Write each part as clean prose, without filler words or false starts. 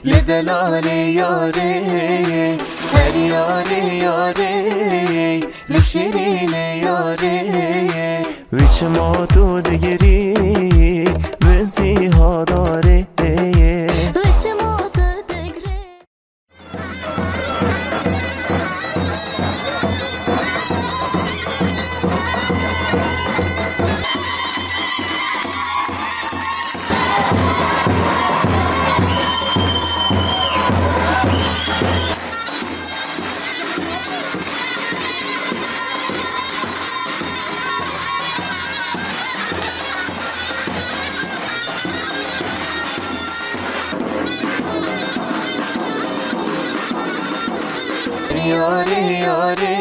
لدلال یاره هر یاره یاره لشیرین یاره ویچ ما تو دگری بزی ها داره وش ما تدگره یاره یاره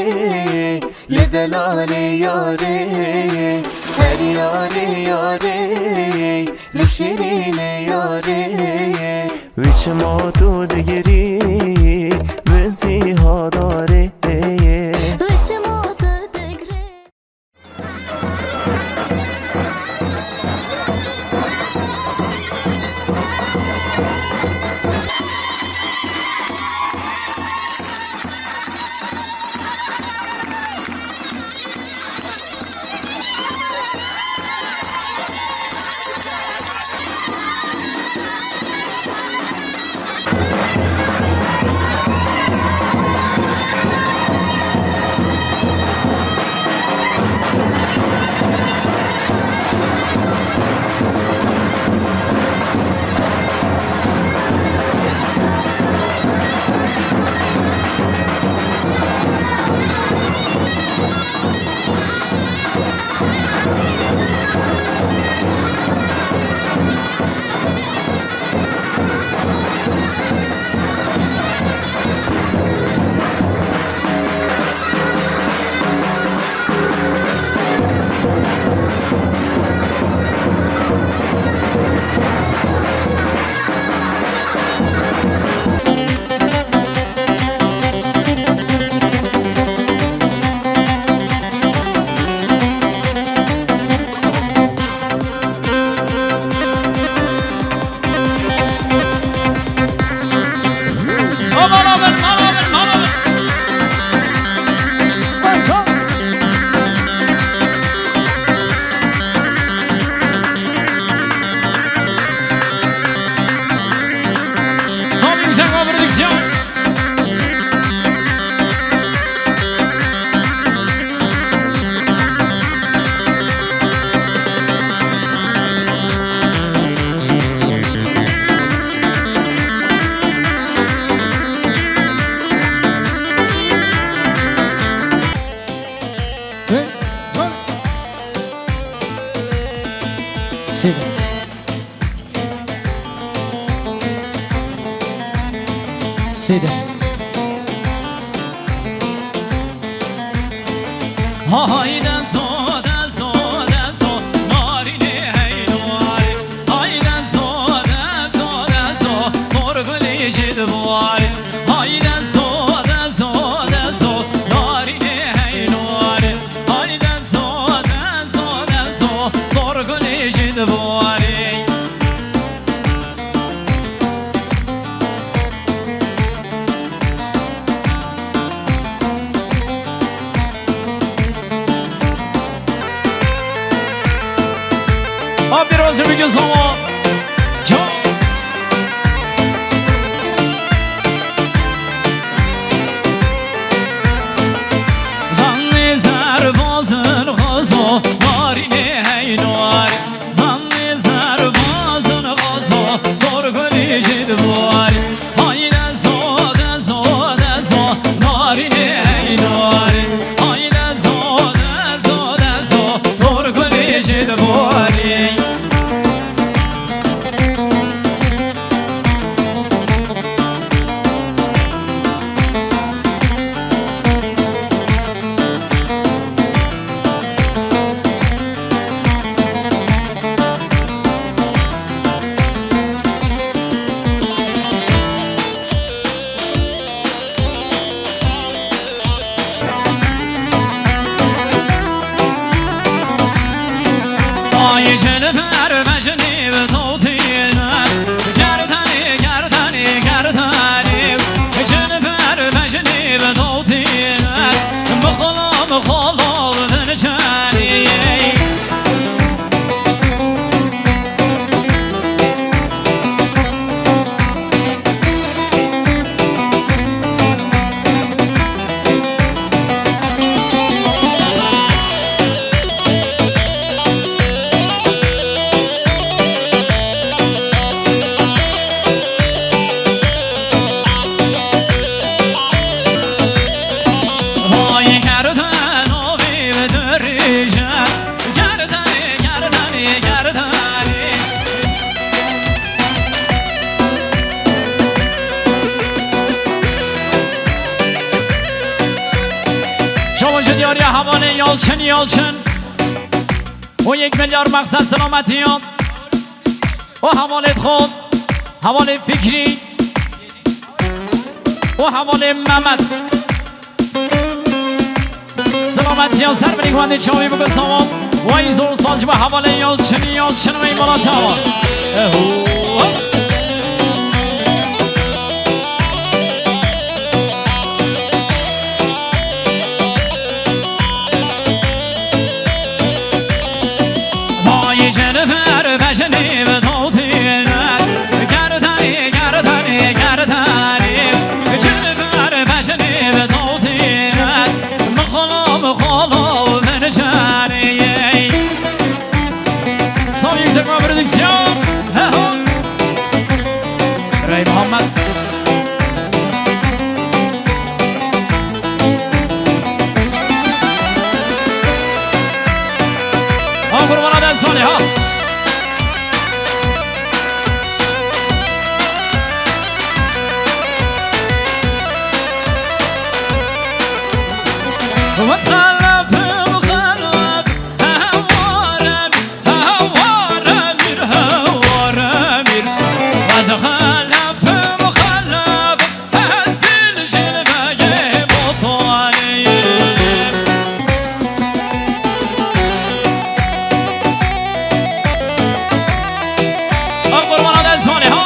لدلال یاره هر یاره یاره لشیرین یاره ویچ ما تو دگری بزی ها داره وش ما تدگره Sida Sida Hayden so da so da so narine hey noare Hayden so da so da so sorguli jidware Hayden so da so da so narine hey noare Hayden so da so da so sorguli jidware یالچن و 1 میلیارد مقصد سلامتیان و حوالت خود حواله فکری و حواله محمد سلامتیان سر بری گوانده چاوی بگو سامام و این زور سپاس با حواله یالچن و این بالا تاوا جنبر بجنی به دوتینت گردنی گردنی گردنی جنبر بجنی به دوتینت مخالو من جانی سامی زکما پرودکسیون رای محمد قربان دستمالی ها وتخلف مخلف هوارمير هوارمير وتخلف مخلف هزل جلبه بطاني أقبل ورا دزماني ها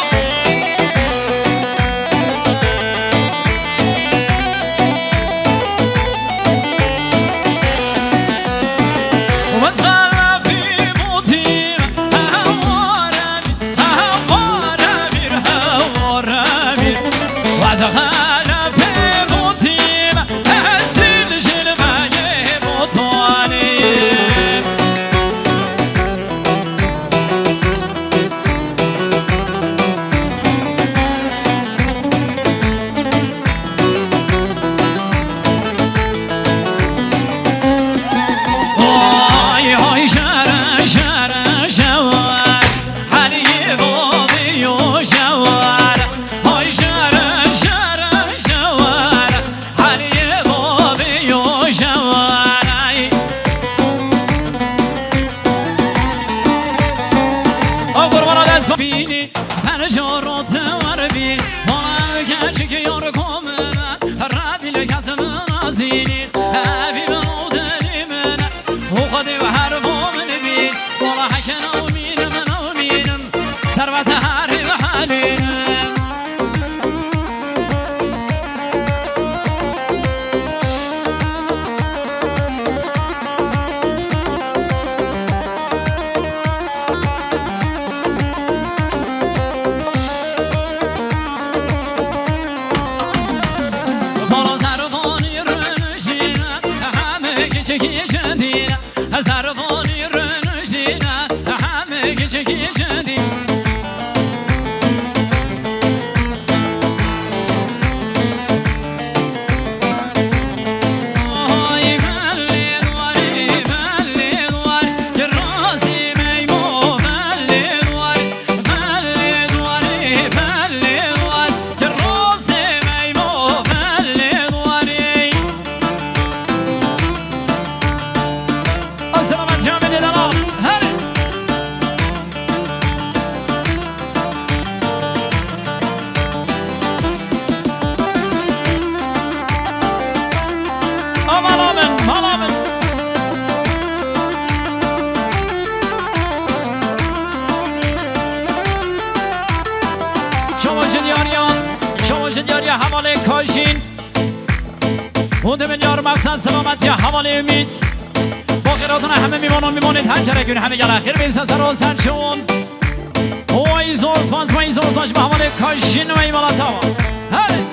بینی هر جا رو تور بین ما گرچه که یار کاملا ربیل کسم نازینی حبیب او دلی من او خودی و هر بامن بین بالا حکن آمینم ثروت هر و حالینم زربانی رنشینه همه گچه گچه دی آی بلی دواری که رازی میمو بلی دواری که رازی میمو بلی دواری سلامت جامعه دلال هلی مالامن شما جدیاری حواله کاشین 2 میلیارد مقصد سلامتی حواله امید با خیراتون همه میمانید هنچرکون همه گل اخیر بین سر و سرچون و این زور سپاس به حواله کاشین و این بالا تاوا هلی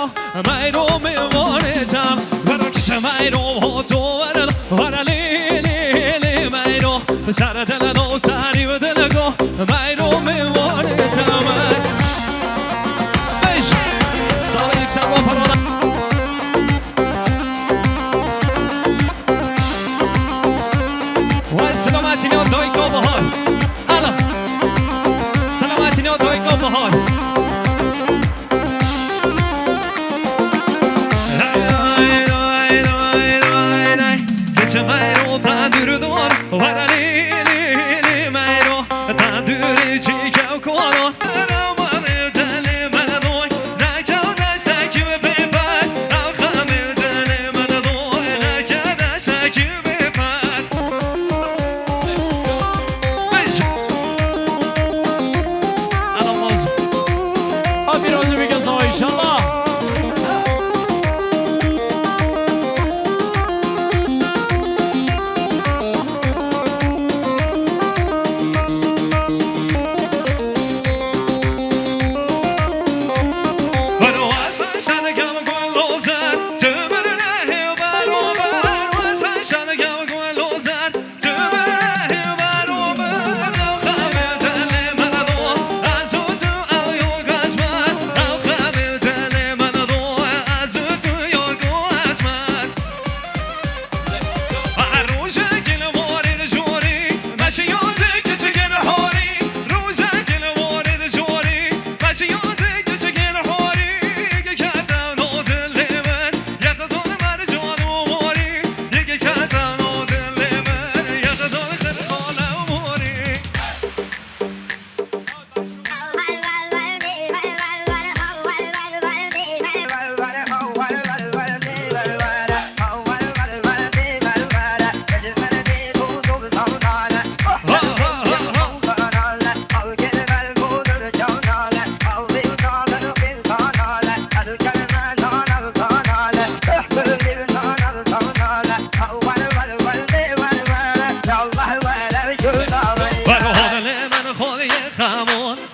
رو میرو میوانتم برو چشم میرو ها تو ورد ورلی لیلی میرو سر دل نو سری و دلگو میرو میوانتم بش سال یک سال با پرانه وای سلامتی نیاد دایی که بحال الا سلامتی نیاد دایی که بحال گچه میرو تندور دار ورلی لیلی میرو تندوری چی که کنان من دلی من دوی نکه دستکی بپر آخم دلی من دوی نکه دستکی بپر الان باز آبی روزی بگذا ایشالله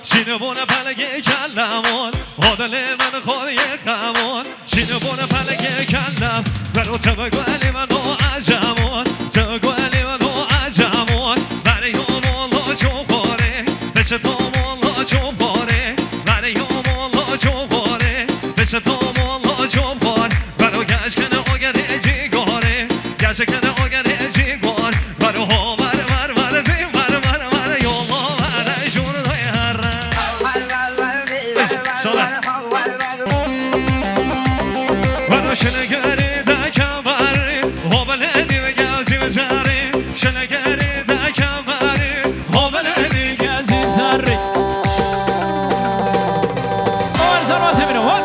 شینبونه پلگه کلمون حادل من خواهی خمون شینبونه پلگه کلم برو تبگولی منو عجمون تبگولی منو عجمون برای مولا چون پاره بشه تا مولا چون پاره برای مولا چون پاره بشه تا مولا چون پاره برو گشت کنه آگره جیگاره گشت کنه آگره جیگار برو ها ور زیم ور یولا ور جون دوی هر برو شنگری دا کمبری هوبلنی و گازی و زری شنگری دا کمبری هوبلنی گازی زری آن زرماتی بیرو ها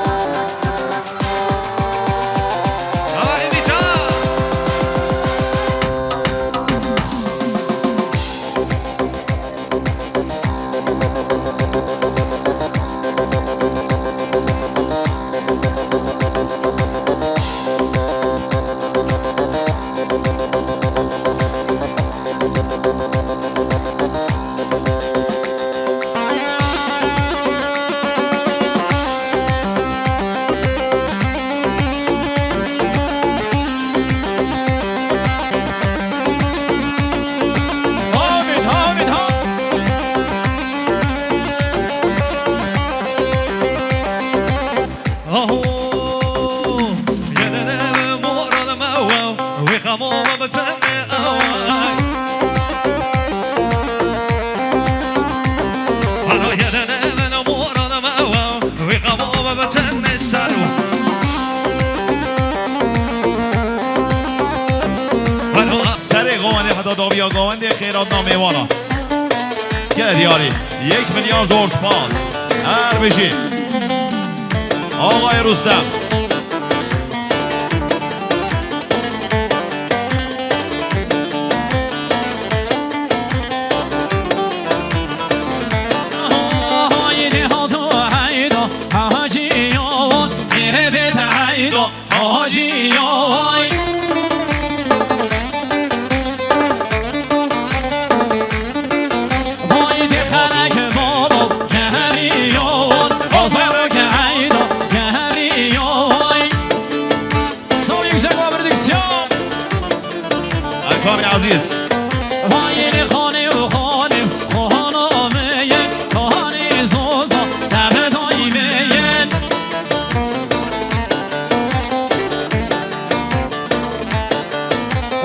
آی بیتا خمومه بتني أواي أنا يدنا من أمورنا ما هو وخمومه بتني السلو سر قوانده حتی داویا قوانده خیرات نامیوانا گره دیاری 1 میلیارد زور سپاس هر بشی آقای رستم Yo کار عزیز وای خانه و خانه خانه خانه زوزا دم دایمه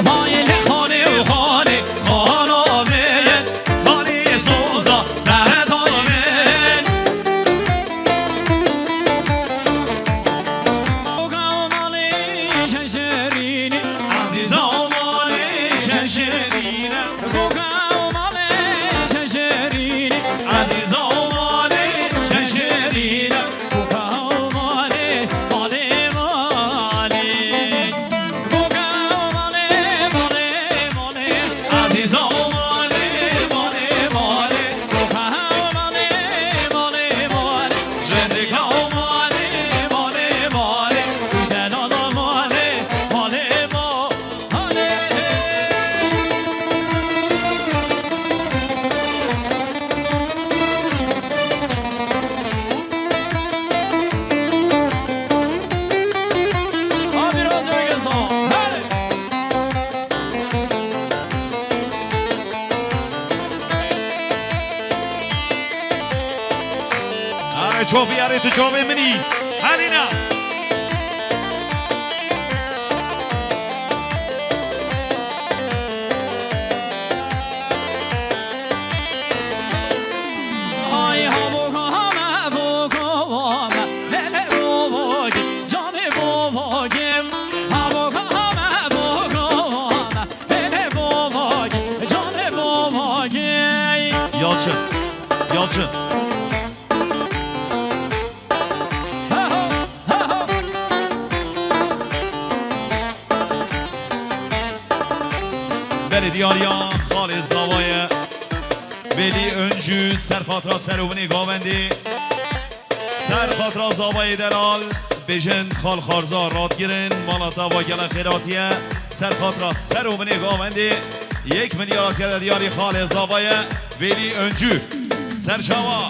وای خانه و خانه خانه خانه زوزا دم دایمه چو بیاره تو جامعه منی هلینا Yalçın, Yalçın. Belediyariyan Xalid Zavaya Veli Öncü Serfatra Seruvni Gavendi Serfatra Zavaya Delal Bejin Khal Kharza Radgirin Malata ve Gela Khiratiye Serfatra Seruvni Gavendi 1 milyar Belediyari Xalid Zavaya Veli Öncü Serşava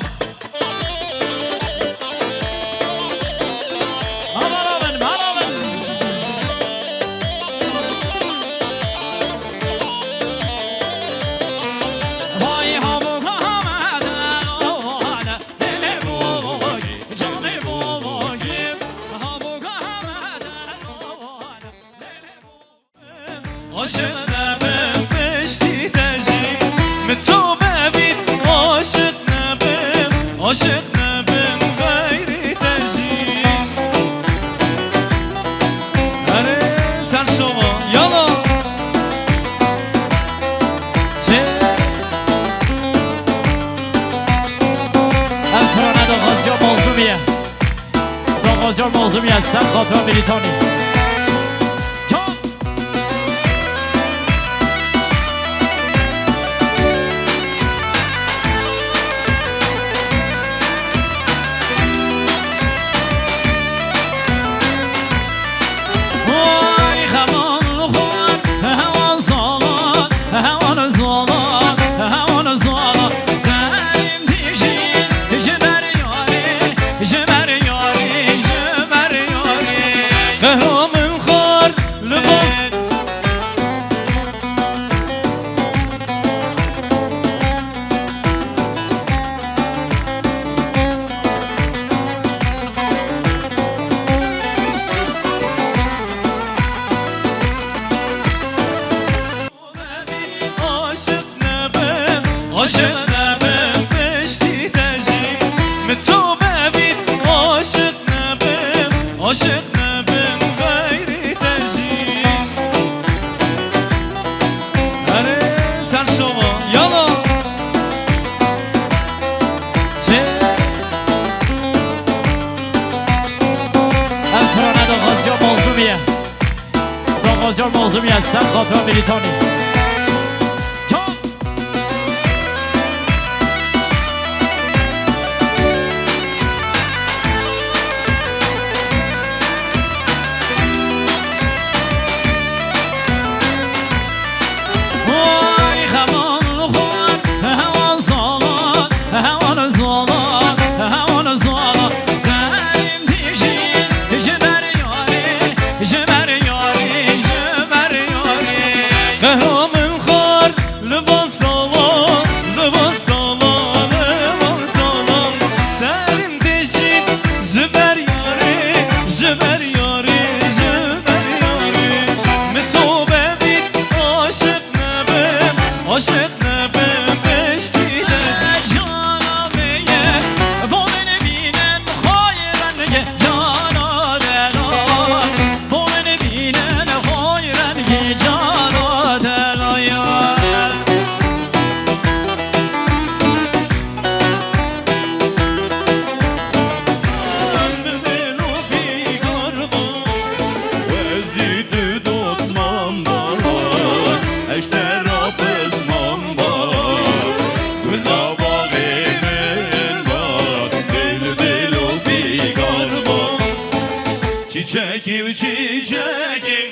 Aşık nebim gayri tezin Ere sen şova yala Efrane da Gaziyar Mazlumiye Da Gaziyar Mazlumiye sen خاطر ملیتانی Kahraman khar libas aşık nebim beşti tezim Metube bit aşık nebim aşık nebim gayri tezim Ere sen şova yala Efrane da Gaziyar Mazlumiye Da Gaziyar Mazlumiye sen خاطر ملیتانی Kahraman çiçekim çiçekim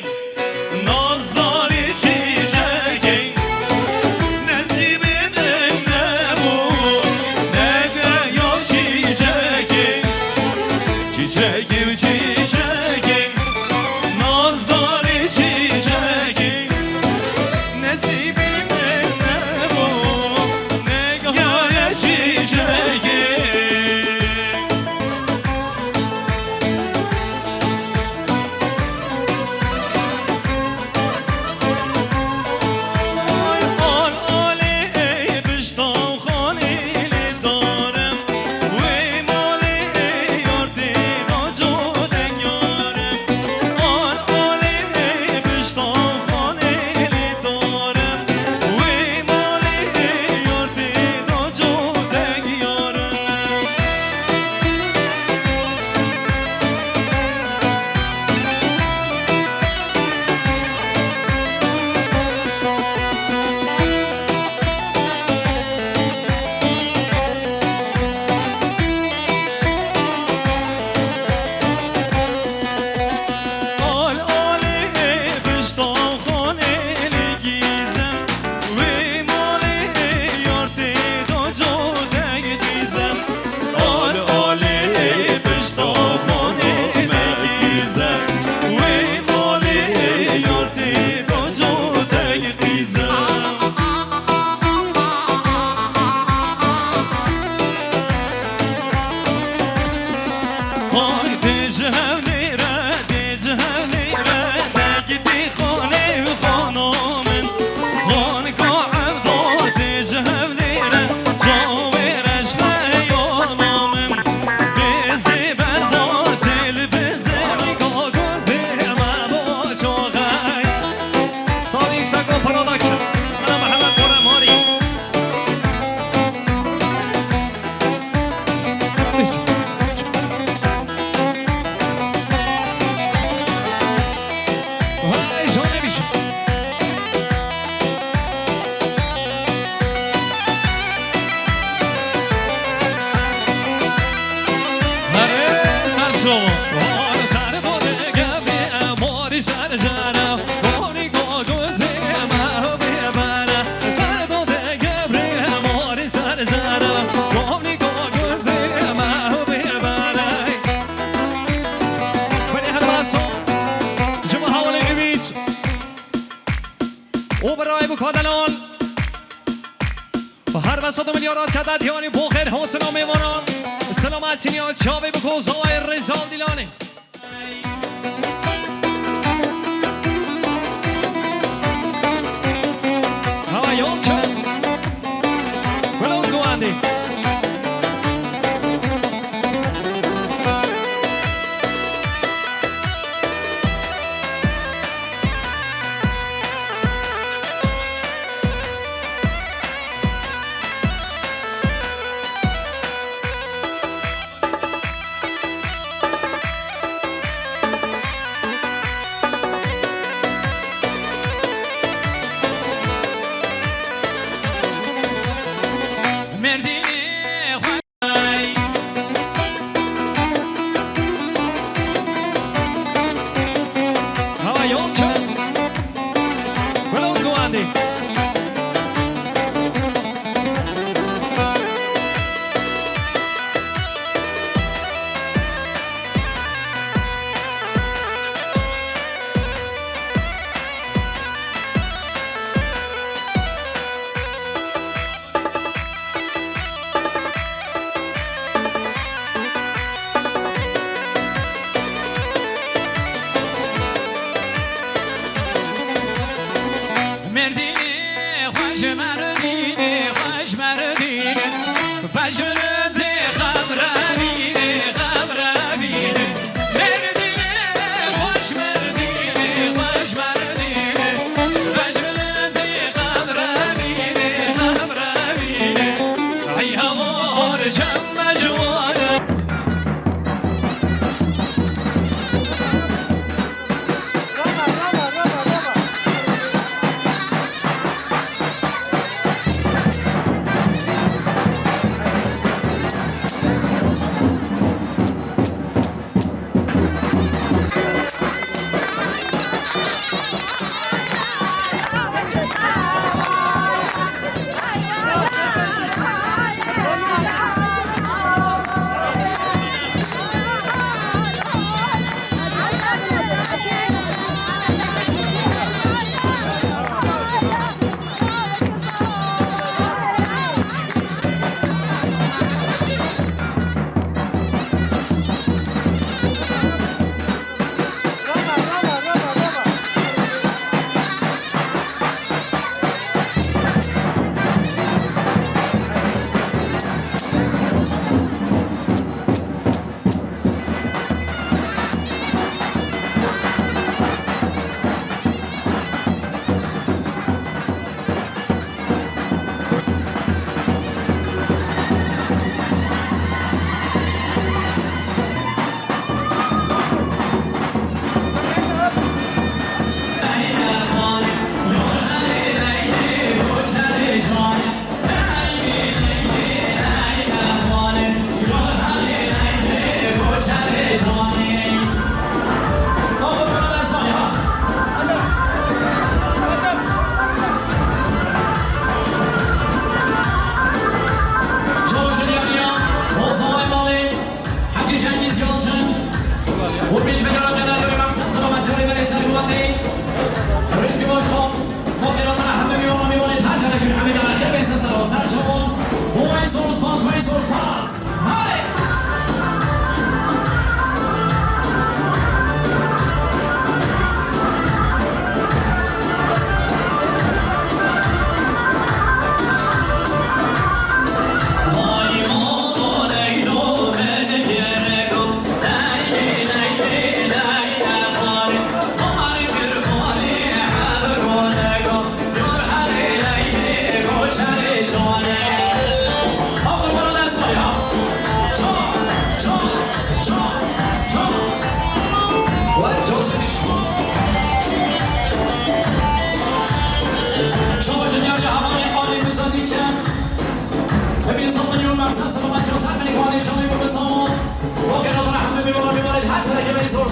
nazları çiçekim nesibimin ne bu ne de yok çiçekim çiçekim çiçekim nazları çiçekim nesibimin ne bu ne gaya çiçekim او برای بکادلان و هر بساط میلیارد کدد یانی بخیر حوتنا میمانان سلامتی نیا چاوی بکو زوای رزال دیلانی هوا یاد شد ولون گواندی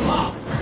سپاس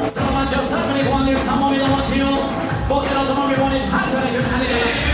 سلامت یا سر کنید خواندید تمامی داماتیو با خیرات ما میبانید هر چه که بخنید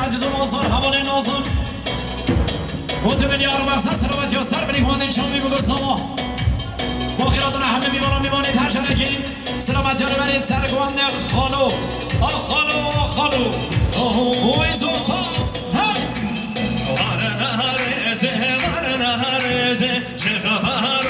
عزیز و مازار حوال نازم خود من یار و سلامت یا سر بری خوانده شامی بگو ساما با خیراتون همه میبانم میبانید هر شرکی سلامت یار بری سر خوانده خالو خالو اوی زوز پاس ورنهرزه چه خبرانو ورنهرزه چه خبرانو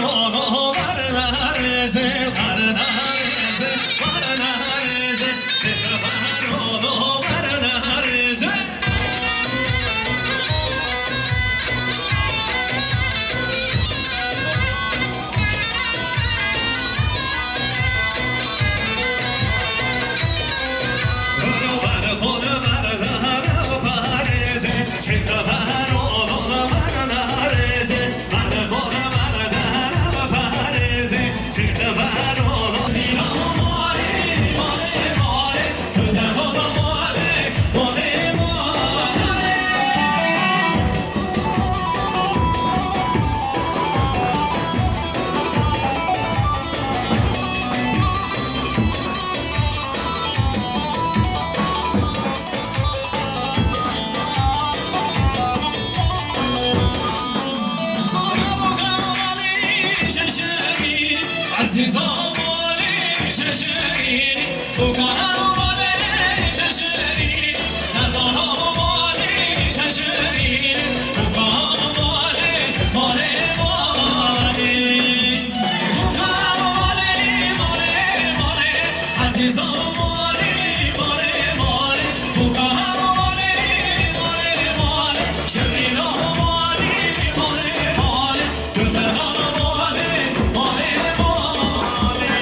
عزیزا مالی چشمینی تو کارم مالی چشمینی نردانا مالی چشمینی تو کارم مالی مالی مالی تو کارم مالی مالی مالی عزیزا مالی مالی مالی تو کارم مالی مالی مالی شرینا مالی مالی مالی تو تنها مالی مالی مالی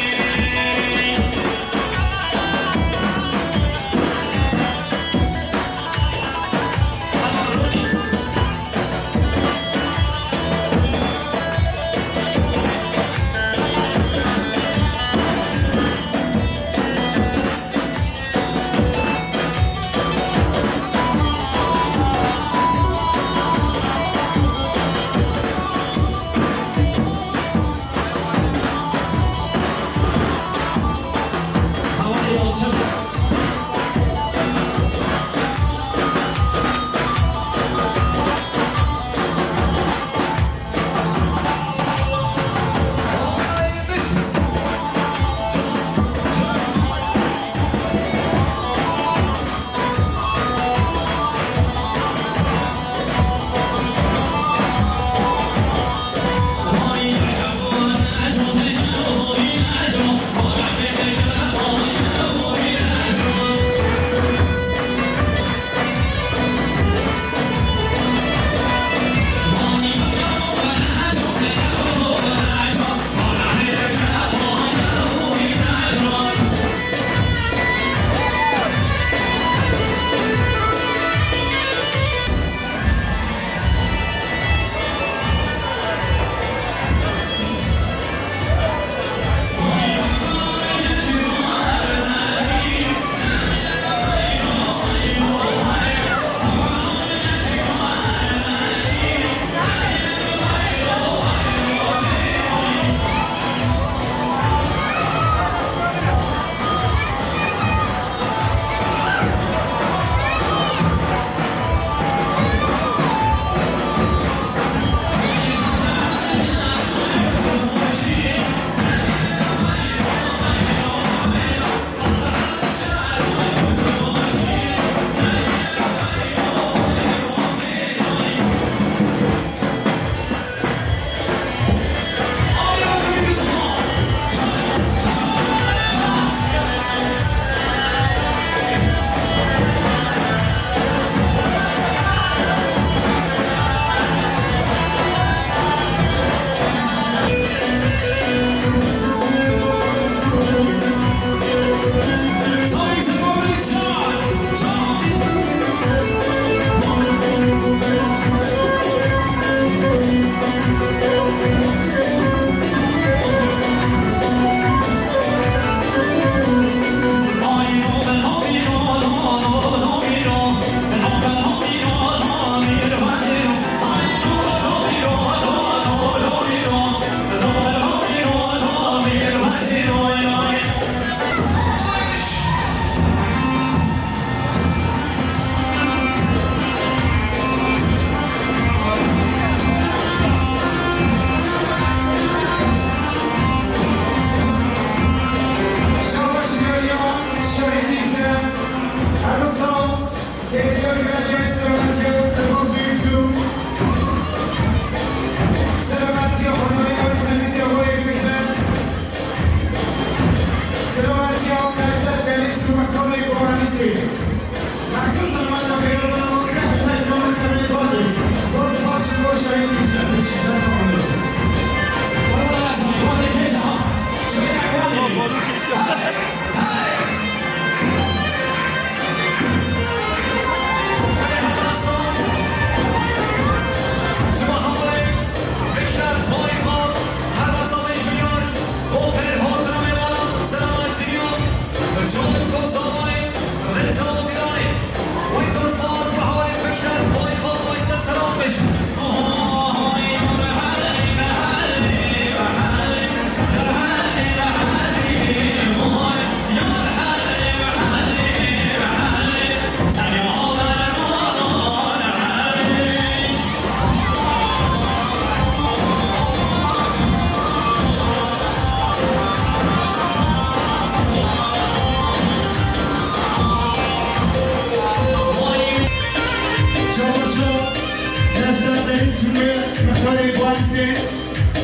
isteyin.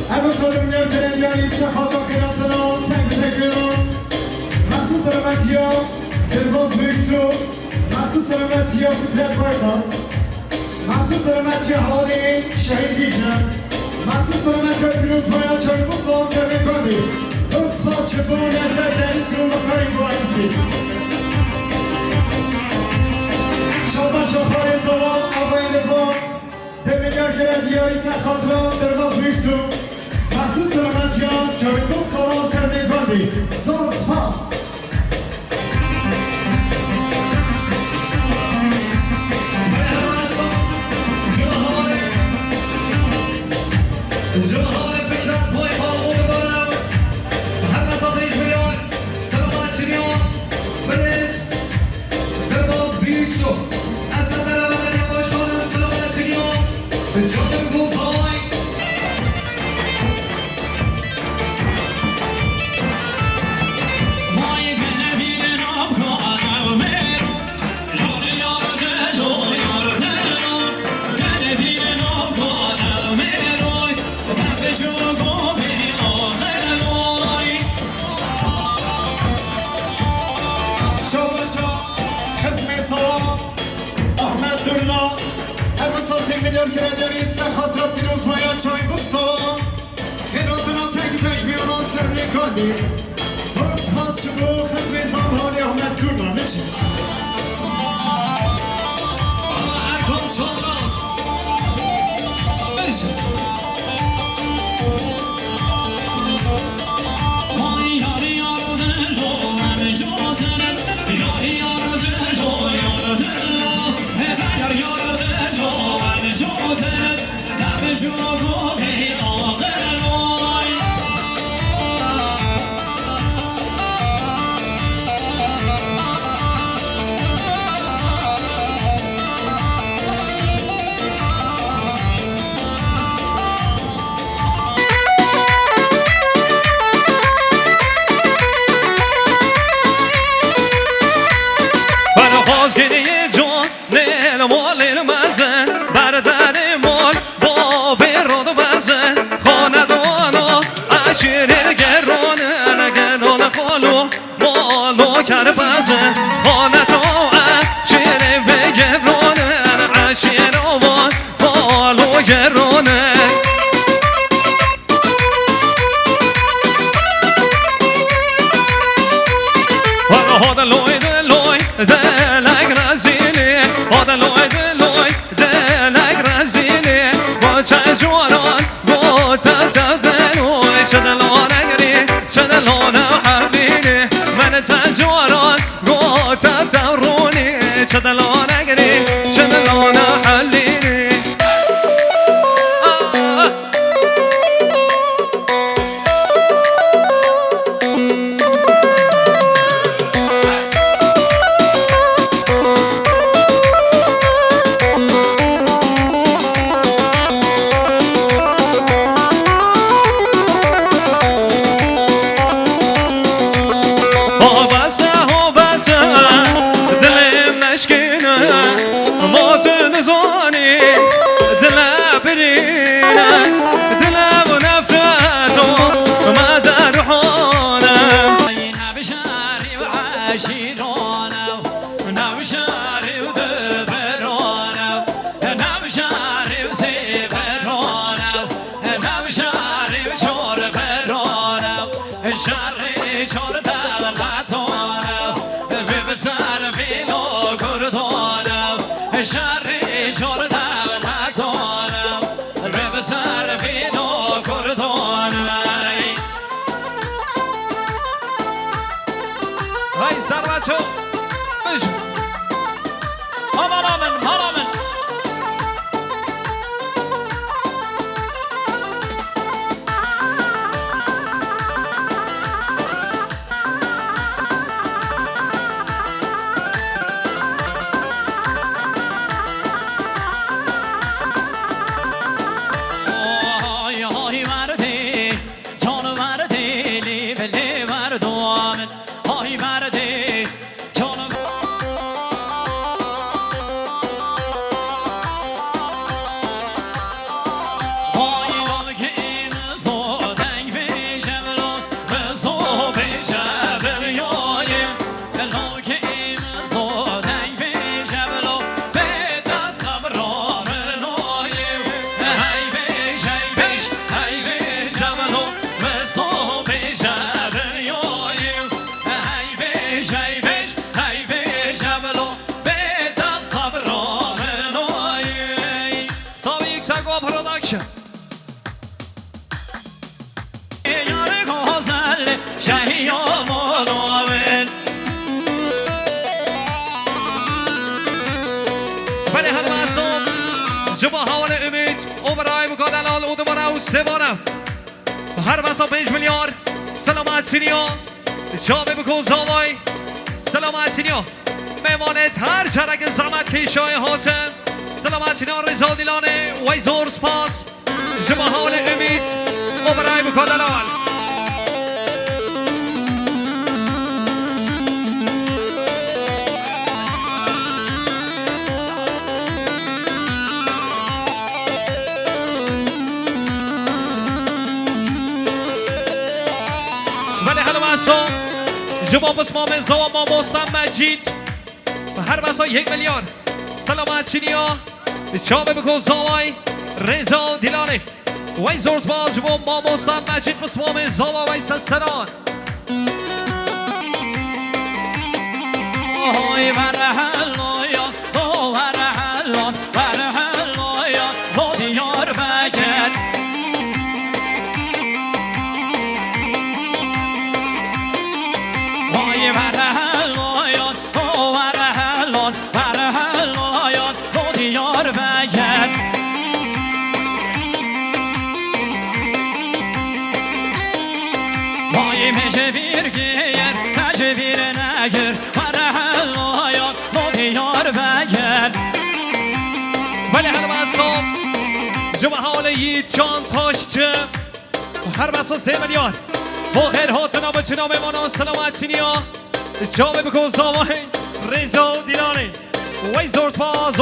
Hemen sorun gördüren yani istefat bakıratına tebrik ediyorum. Mahsus Rahmetiye, Elbaz Büyüksü, Mahsus Rahmetiye Kudret Baydan, Mahsus Rahmetiye Havali Şehir Giyeceğim, Mahsus Rahmetiye Firuz Bayan Çarpı Soğan Sevmek Vadi, Zor Spas Şıpı Necdet Deniz Yolmakayım bu aynısı. Şaban Şafari Zaman, Ağabeyi Defon, Demirler Gelen Diyarı Serkadran, Elbaz Büyüksü, Mahsus Rahmetiye Çarpı Soğan Sevmek Vadi, Zor Spas. Milyar kireler ise hatta bir uzmaya çay buksa Hiratına tek tek bir olan sevri kadi Zor spas şubu hızmi zamhani Ahmet Turna biçim Erkan Çalmaz Biçim Vay yar yar delo emecatın Yar yar delo yar delo Yar yar delo سوارم هر بسا 5 میلیارد سلامت چینیا جامعه بکن زاوای سلامت چینیا میمانت هر چرک زحمت کشای حاتم سلامت چینیا رضا دیلانه وی زور سپاس جمع حال امید و برای بکن دلال جواب اسمام زوام ما مستم مجید هر بسا 1 میلیارد سلامت چینیا چابه بکن زوای رضا دیلانه وی زورز باز جواب ما مستم مجید بسمام زوا وی سستران آهای برحلایا او برحلان برحلایا با دیار بگن برهلایان او برهلان برهلایان با دیار بگن مای مجبیر گیر تجبیر نگیر برهلایان با دیار بگن ولی هر بسا جمع حال یید جان تاشچه هر بسا 3 میلیارد با خیر هاتنا به چنام ایمانا سلامت چینیا جامعه بکن زامای رضا دیلانه وی زورز پاس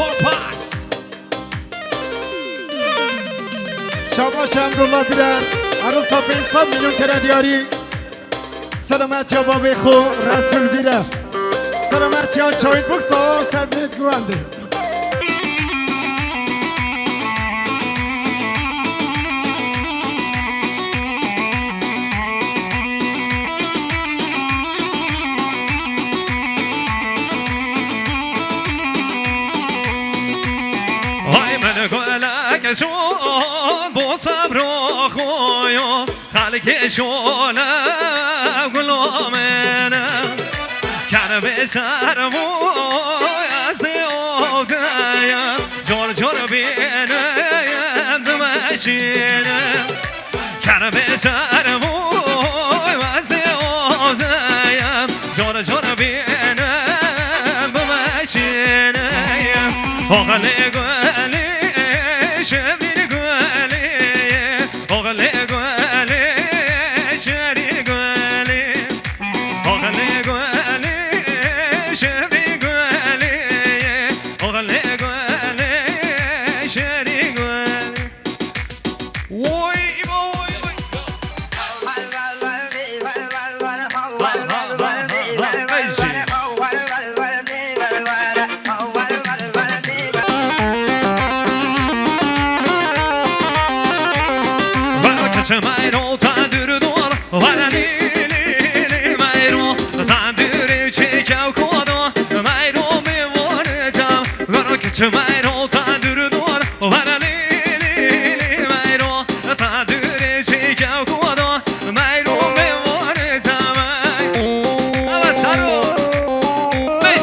شاباش امرالله بیرن عروس ها 500 میلیون کرد یاری سلامت یا بابی خو رسول بیرن سلامت یا چاید بکس ها سربیت گوانده شون با صبر و خویا خلق شون گلامنه کنه به سر و از دیوتایم جور جور بینم دمشینه کنه به سر و از دیوتایم جور جور بینم دمشینه آقل گلی شبیر گلی آقل گلی شبیر گلی آقل گلی شبیر گلی آقل گلی شبیر گلی وای Mayro tandır duvar var lili mayro tandır çekev kodo mayro mi var tam garo kiç mayro tandır duvar var lili mayro tandır çekev kodo mayro mi var tam avasaro beş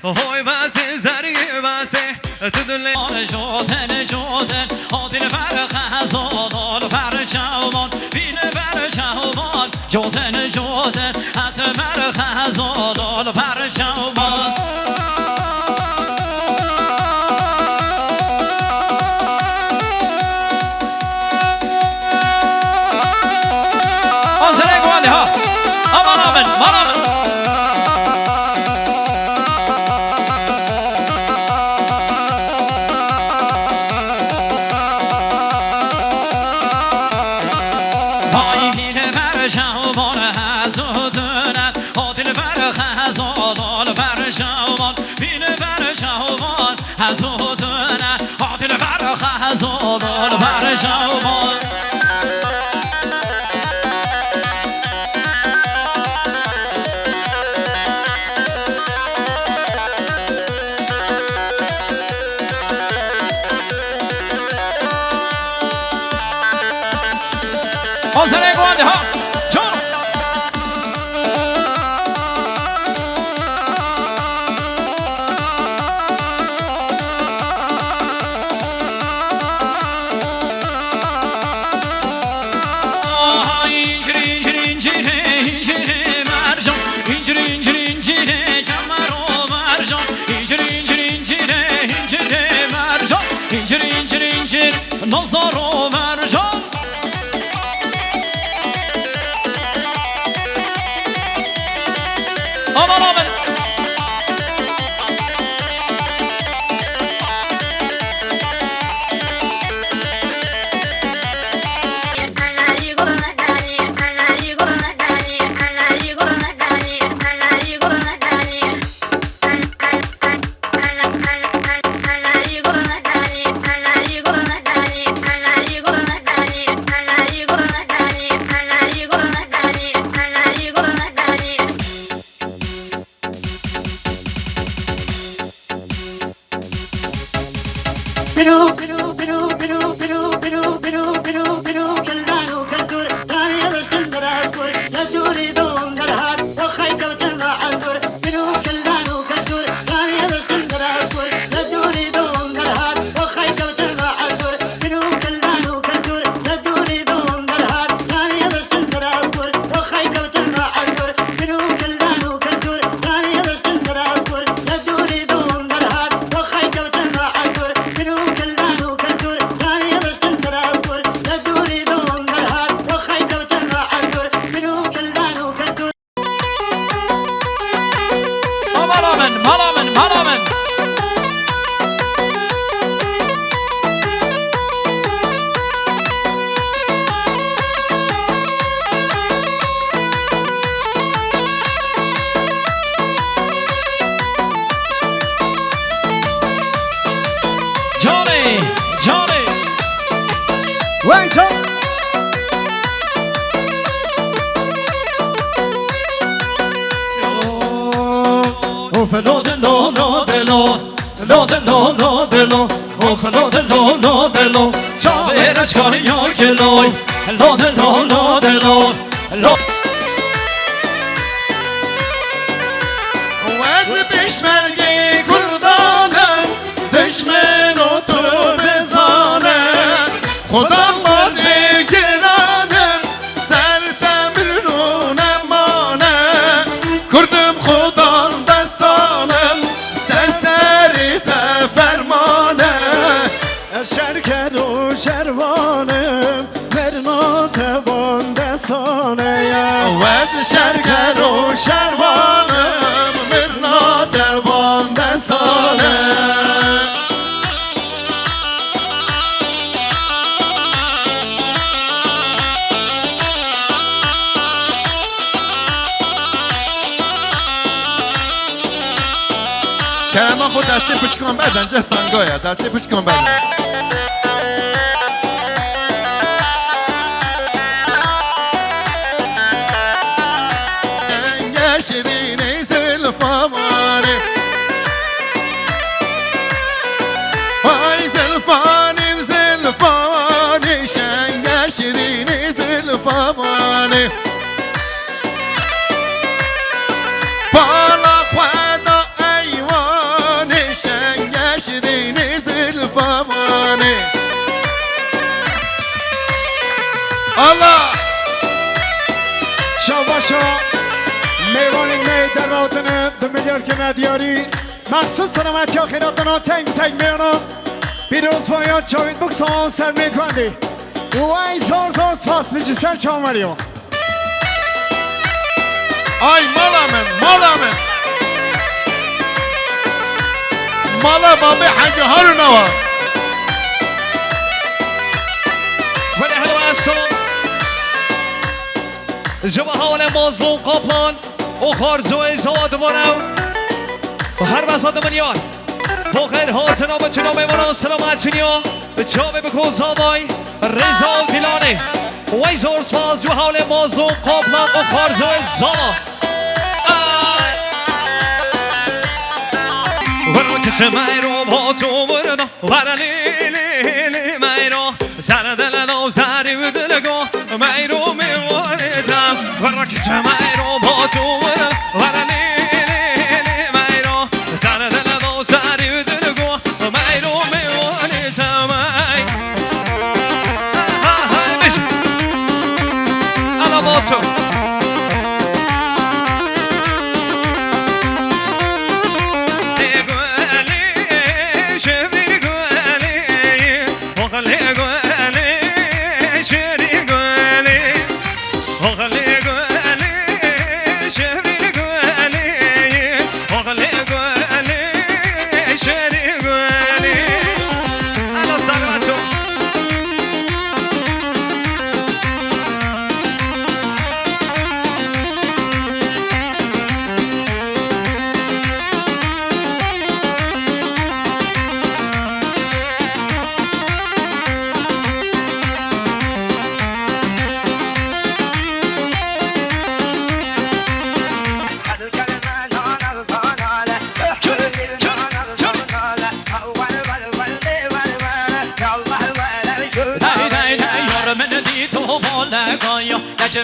Hoy basi zari basi tudle joten joten adil ver khazon ver chavon bin ver chavon joten joten az ver khazon ver chavon Azra gwali ha aman aman از آزره گوانده ها جان نظر و مرجان آمن آمن Kerem خود دستی پچکان بدن جه تنگایه دستی پچکان بدن انگه شیرینی زلفا ماره وای زلفانی زلفانی شنگه شیرینی زلفا ماره بالا خوانا ایوانی شنگه شیرینی زلفا ماره الله شاباشا میوانی می در رادنه دمیدار که ندیاری مخصوص سلامتی ها خیراتنا تنگ میانا بیروز باید چاوید بکسان سر میکوندی وای زار سپاس بیجی سر چامریم ay مالا مالا بابی حاجه هارو نوا ولی حلو اصلا جبه حال مظلوم قاپلان و خارزوی زاد بارو و هر بساد منیان با خیر هاتنا به چنام ایمانا سلامت چنیا به چاوه بکن زابای رزال دیلانه وی زور سپاس جو حال مظلوم قاپلان و خارزوی زاد ورن کسی میرو با تو بردا ورن لیلی میرو سر دل دو سری و دلگو میرو جمعیرو با تو ورنی میرو سر دل دو سری دلگو میرو میوانی جمعی بشه الا با تو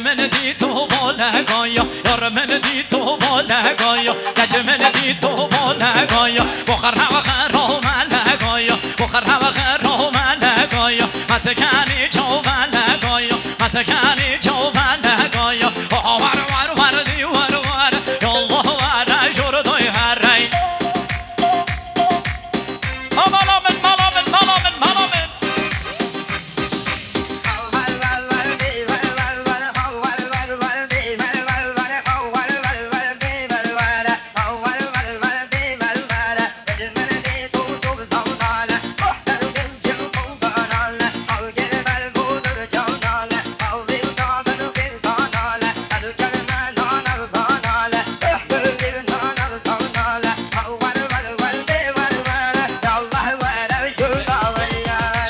من دی تو بالا گایا یار من دی تو بالا گایا گج من دی تو بالا گایا بخر و خرام گایا بخر و خرام گایا مسکنی جو بالا گایا مسکنی جو بالا گایا ور ور ور دی ور ور یا الله ور جور دوی هری مالا من مالا من مالا من مالا من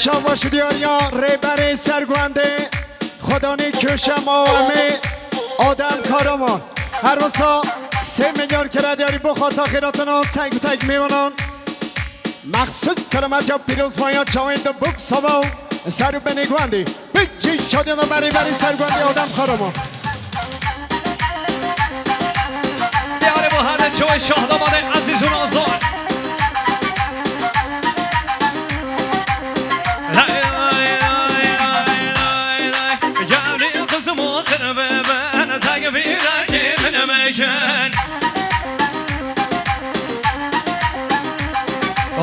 شاباش دیاریا ریبری سرگونده خدا نیکوشم آمه آدم کارمان هر روزا 3 میلیارد کرد یاری بخاطا خیراتنا تک تک میمونن مخصوص سلامت یا پیروز مایا چاوین دو بک سابا سرو بنگوندی بچی شادیانا بری سرگونده آدم کارمان دیاره با هر جای شاهداباد عزیز و نازدار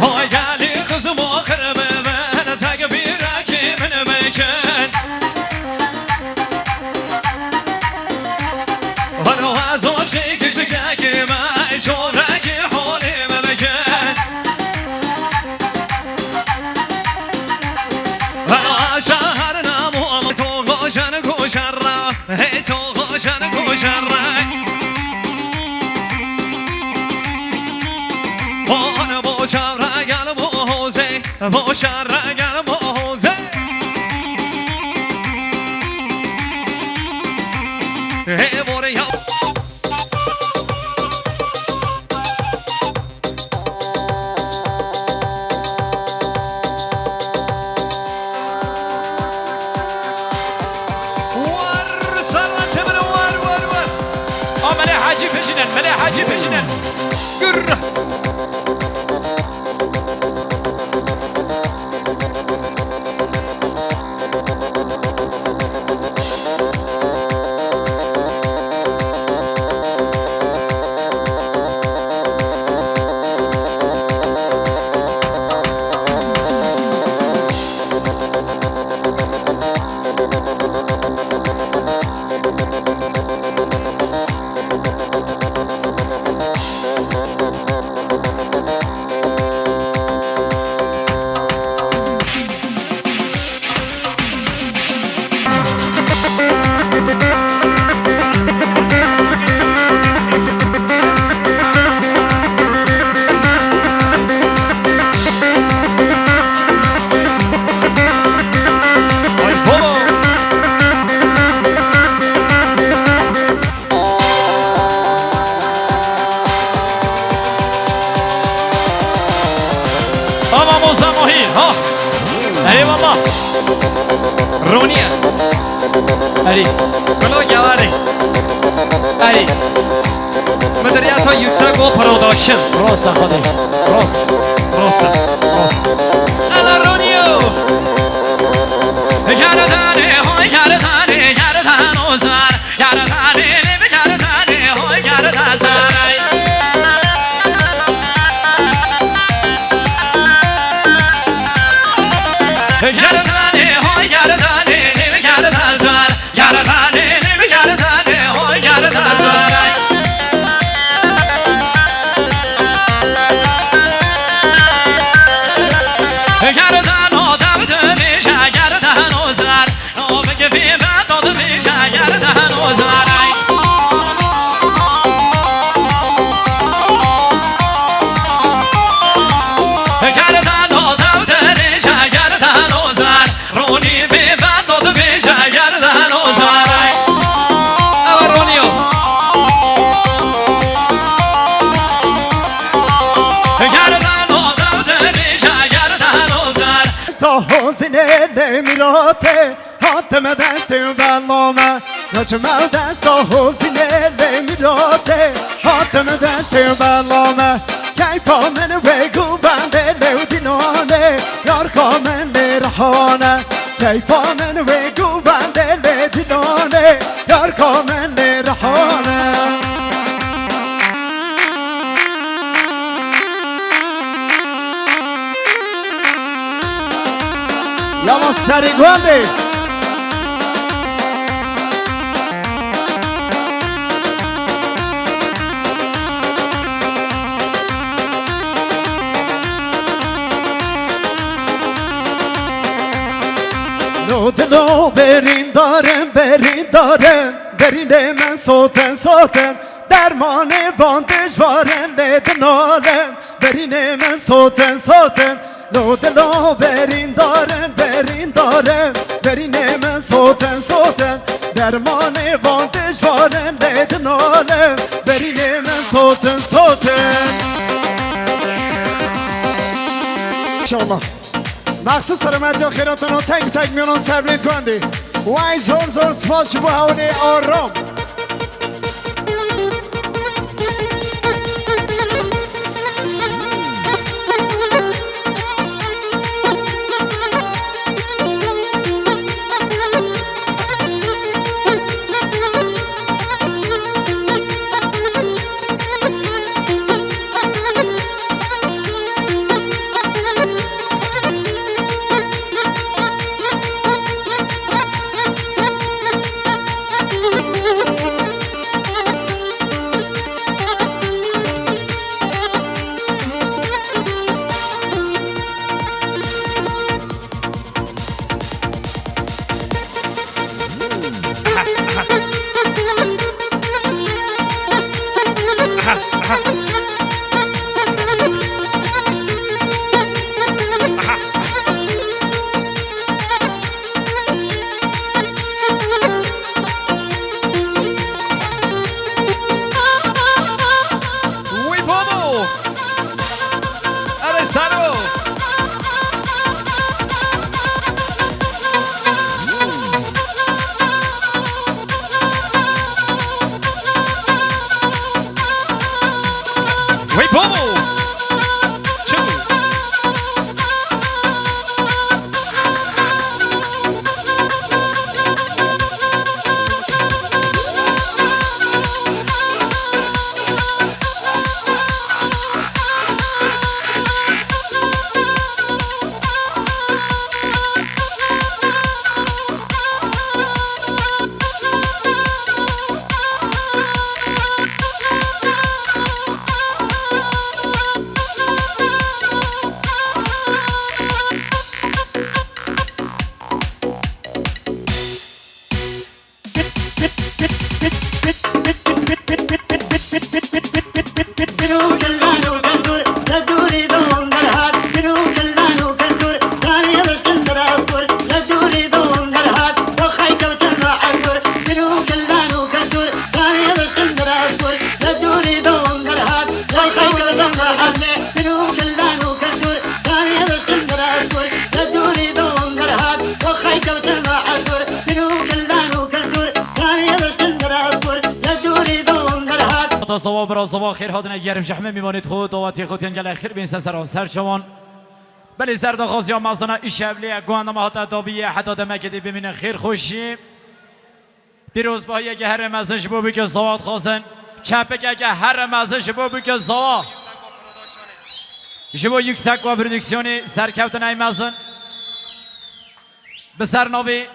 های گلی خزم آخر به من تگ بیرکی من میکن ولو از عشقی که تگه من چورکی حالی ممکن ولو شهر نمو تو گوشن گوشن را هی تو گوشن گوشن را باشر رگل موزه ای بوره یا ور سرچه برو ور آمله حاجی پیشینن مله حاجی پیشینن گر رونیه هری کلو گواری ای مدیریت های یوتیوب و پروداکشن راست خودی راست الارونیو گردنه های گردنه گردن و زر گردنه نمی گردنه های گردن زر گردنه های گردنه نمی گردن زر گردنه نمی گردنه های گردن زر گردن آدم دمیشه گردن و زر نامه بی من داده میشه گردن و زر گردن آدم دمیشه گردن و زر رونی بی من داده میشه گردن و زر اما رونیو گردن آدم دمیشه گردن و زر حسینه نمیراته حاتم دست بلامه نجمه دست حسینه نمیراته حاتم دست بلامه کیفا من بگو بنده لو دینانه یار کامن رحانه کیفا من بگو بنده لو دینانه یار کامن رحانه Vamos estar iguales. No برین دارم برین من سوتن درمان باندش وارن لدنالم برین من سوتن لو دلو برین دارم برین من سوتن درمان باندش وارن لدنالم برین من سوتن انشاءالله مخصوص سلامتی و خیراتون رو تک میانون سبلید کندی وای زور سپاس شبو هونه آرام زوا برا زوا خیر هاتن گرم شحمه میمانید خود دعوتی خودتون گل خیر بین سران سرچوان بلی زرد غازی ها مزدنا ایش ابلی گوانده ما حتی دابیه حتی دمکدی ببینن خیر خوشی پیروز با یک هر مزش بو بگه زواد خواستن چپک اگه هر مزش بو بگه زوا جبو yüksek و پرودکسیونی سرکوتن ای مزن به سرناوی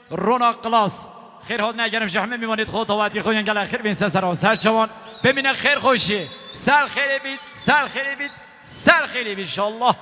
رونا کلاس خیر هات نگرم شحمه میمانید خود دعوتی خود گل خیر بین سران سرچوان ببینن خیر خوشی سر خیلی بید سر خیلی بید سر خیلی بید انشالله